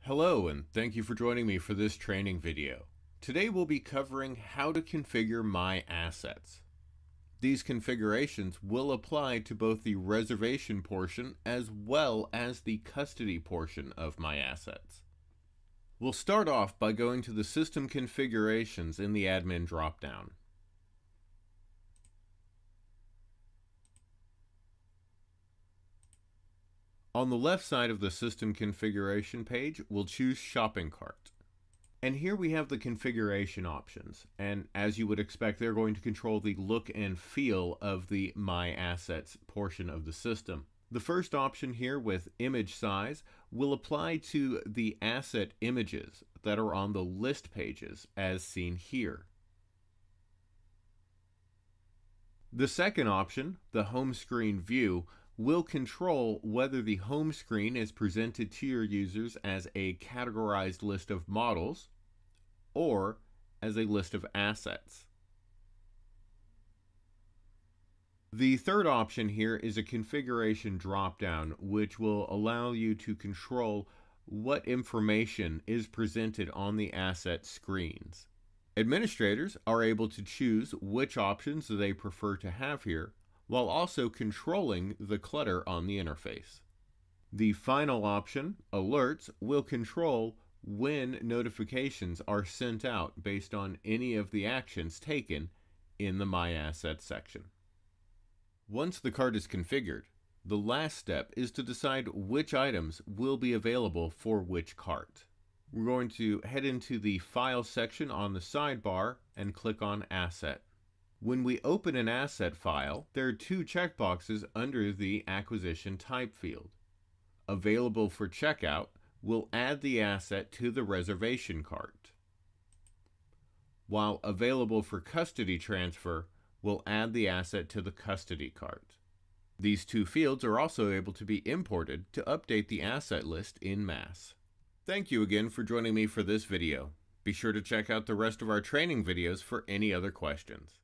Hello, and thank you for joining me for this training video. Today we'll be covering how to configure my assets. These configurations will apply to both the reservation portion as well as the custody portion of my assets. We'll start off by going to the System Configurations in the Admin dropdown. On the left side of the System Configuration page, we'll choose Shopping Cart. And here we have the configuration options. And as you would expect, they're going to control the look and feel of the My Assets portion of the system. The first option here with image size will apply to the asset images that are on the list pages as seen here. The second option, the home screen view, will control whether the home screen is presented to your users as a categorized list of models or as a list of assets. The third option here is a configuration dropdown, which will allow you to control what information is presented on the asset screens. Administrators are able to choose which options they prefer to have here, while also controlling the clutter on the interface. The final option, Alerts, will control when notifications are sent out based on any of the actions taken in the My Assets section. Once the cart is configured, the last step is to decide which items will be available for which cart. We're going to head into the File section on the sidebar and click on Asset. When we open an asset file, there are two checkboxes under the Acquisition Type field. Available for checkout will add the asset to the reservation cart, while Available for Custody Transfer will add the asset to the custody cart. These two fields are also able to be imported to update the asset list en masse. Thank you again for joining me for this video. Be sure to check out the rest of our training videos for any other questions.